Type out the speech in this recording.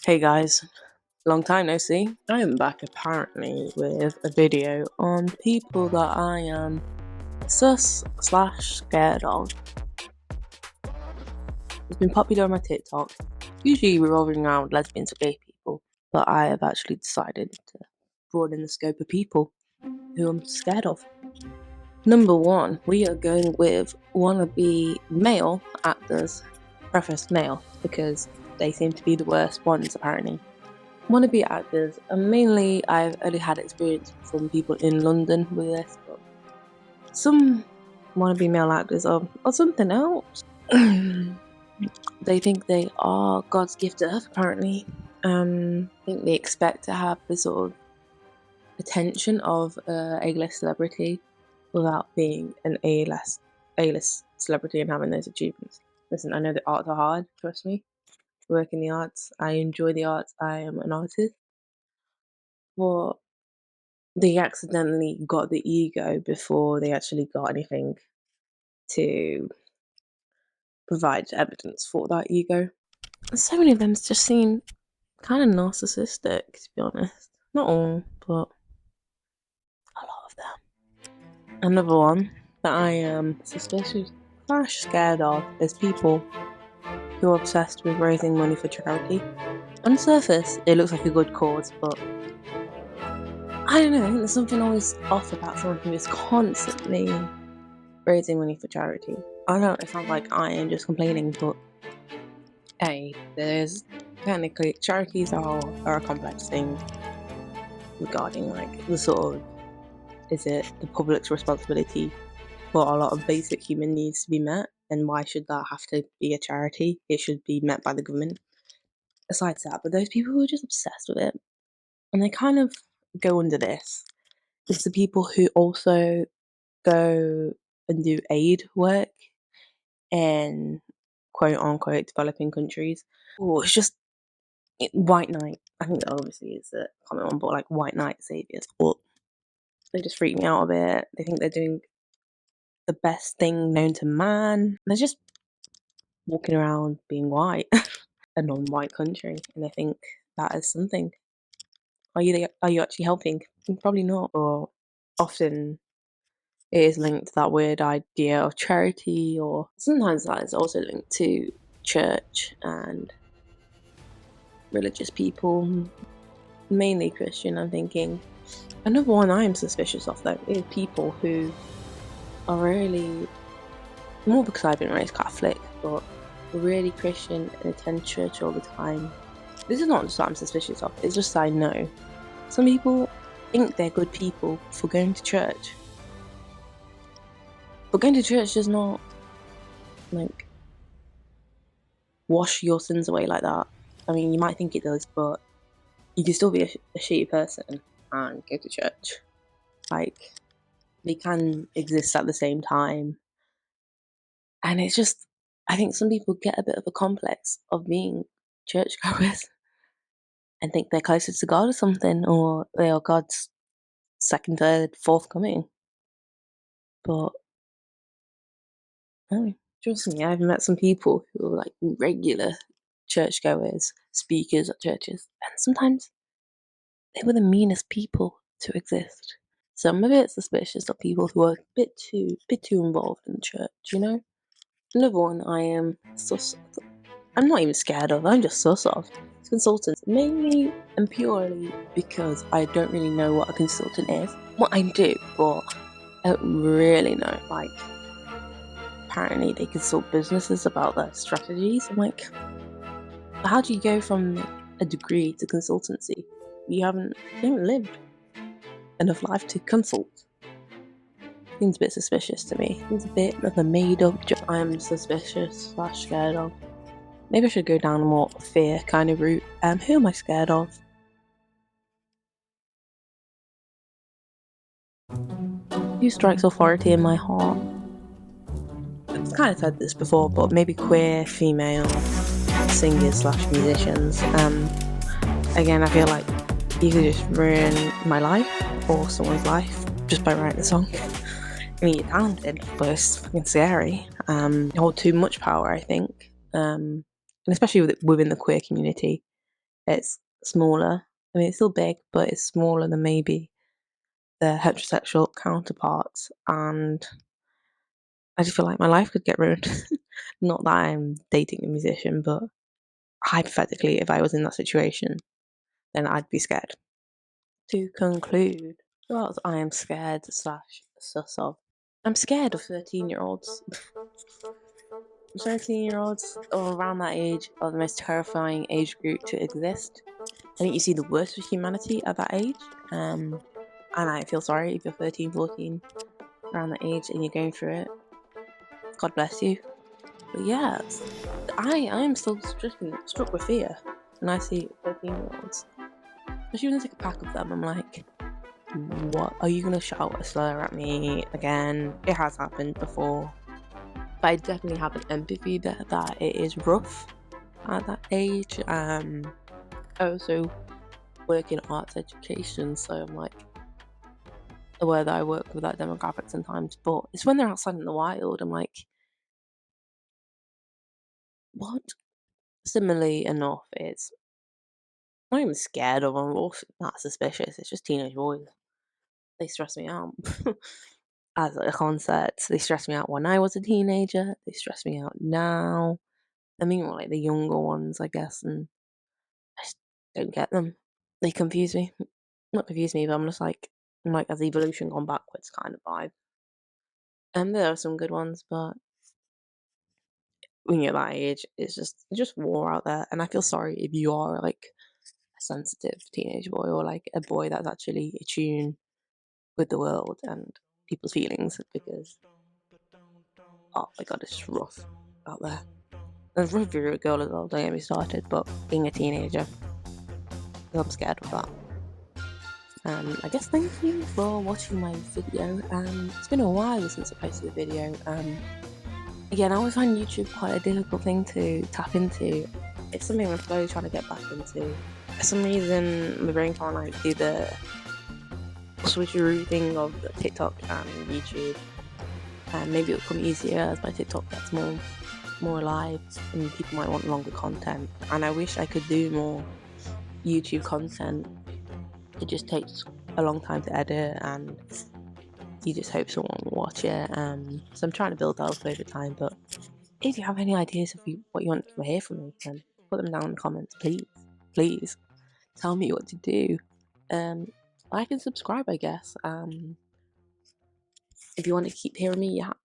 Hey guys, long time no see. I am back apparently with a video on people that I am sus/scared of. It's been popular on my TikTok, usually revolving around lesbians or gay people, but I have actually decided to broaden the scope of people who I'm scared of. Number one, we are going with wannabe male actors, preface male, because they seem to be the worst ones apparently. Wannabe actors, and mainly I've only had experience from people in London with this, but some wannabe male actors are something else. They think they are God's gift to earth, apparently. I think they expect to have the sort of attention of a A-list celebrity without being an A-list celebrity and having those achievements. Listen, I know the arts are hard, trust me. I work in the arts, I enjoy the arts, I am an artist. But they accidentally got the ego before they actually got anything to provide evidence for that ego. And so many of them just seem kind of narcissistic, to be honest. Not all, but a lot of them. Another one that I am suspicious / scared of is people who are obsessed with raising money for charity. On the surface, it looks like a good cause, but I don't know, I think there's something always off about someone who is constantly raising money for charity. I know it sounds like I am just complaining, but there's technically charities are a complex thing regarding like the sort of, is it the public's responsibility for a lot of basic human needs to be met, and why should that have to be a charity? It should be met by the government. Aside that, but those people who are just obsessed with it, and they kind of go under this, it's the people who also go and do aid work in quote unquote developing countries. Oh, it's just white knight. I think that obviously is a common one, but like white knight saviors. Or they just freak me out a bit. They think they're doing the best thing known to man. They're just walking around being white, a non-white country, and they think that is something. Are you actually helping? Probably not. Or often it is linked to that weird idea of charity, or sometimes that is also linked to church and religious people, mainly Christian, I'm thinking. Another one I am suspicious of, though, is people who are really, more because I've been raised Catholic, but really Christian and attend church all the time. This is not just what I'm suspicious of, it's just I know. Some people think they're good people for going to church. But going to church does not, like, wash your sins away like that. I mean, you might think it does, but you can still be a shitty person and go to church. Like, they can exist at the same time. And it's just, I think some people get a bit of a complex of being churchgoers and think they're closer to God or something, or they are God's second, third, fourth coming. But no, trust me, I've met some people who are like regular churchgoers, speakers at churches, and sometimes they were the meanest people to exist. So I'm a bit suspicious of people who are a bit too involved in the church, you know? Another one I am I'm not even scared of, I'm just sus of. It's consultants, mainly and purely because I don't really know what a consultant is. What I do, but I don't really know. Like, apparently they consult businesses about their strategies. I'm like, how do you go from a degree to consultancy? You haven't lived enough life to consult. Seems a bit suspicious to me. It's a bit of a made-up job. I'm suspicious / scared of. Maybe I should go down a more fear kind of route. Who am I scared of? Who strikes authority in my heart? I've kind of said this before, but maybe queer, female singers / musicians. Again, I feel like you could just ruin my life or someone's life just by writing a song. I mean, you're talented, but it's fucking scary. You hold too much power, I think. And especially within the queer community. It's smaller. I mean, it's still big, but it's smaller than maybe their heterosexual counterparts, and I just feel like my life could get ruined. Not that I'm dating a musician, but hypothetically, if I was in that situation, then I'd be scared. To conclude, what else I am scared slash sus of. I'm scared of 13-year-olds. 13-year-olds or around that age are the most terrifying age group to exist. I think you see the worst of humanity at that age. And I feel sorry if you're 13, 14, around that age and you're going through it. God bless you. But yeah, I am still struck with fear when I see 13-year-olds. Especially when there's like a pack of them, I'm like, what? Are you gonna shout a slur at me again? It has happened before. But I definitely have an empathy that it is rough at that age. I also work in arts education, so I'm like aware that I work with that demographic sometimes, but it's when they're outside in the wild, I'm like, what? Similarly enough, it's I'm not even scared of them or not suspicious. It's just teenage boys. They stress me out. As a concept, they stress me out when I was a teenager. They stress me out now. I mean, more like the younger ones, I guess, and I just don't get them. They confuse me. Not confuse me, but I'm like, has evolution gone backwards kind of vibe. And there are some good ones, but when you're that age, it's just war out there. And I feel sorry if you are like a sensitive teenage boy or like a boy that's actually attuned with the world and people's feelings because oh my god, it's rough out there. And it's rough if you're a girl as well, don't get me started, but being a teenager, I'm scared of that. I guess thank you for watching my video. It's been a while since I posted a video. Again, I always find YouTube quite a difficult thing to tap into. It's something I'm slowly trying to get back into. For some reason, my brain can't like do the switcheroo thing of the TikTok and YouTube. And maybe it'll come easier as my TikTok gets more alive and people might want longer content. And I wish I could do more YouTube content. It just takes a long time to edit and you just hope someone will watch it. So I'm trying to build that up over time. But if you have any ideas of what you want to hear from me, then put them down in the comments, please. Please tell me what to do. Like and subscribe, I guess. If you want to keep hearing me yap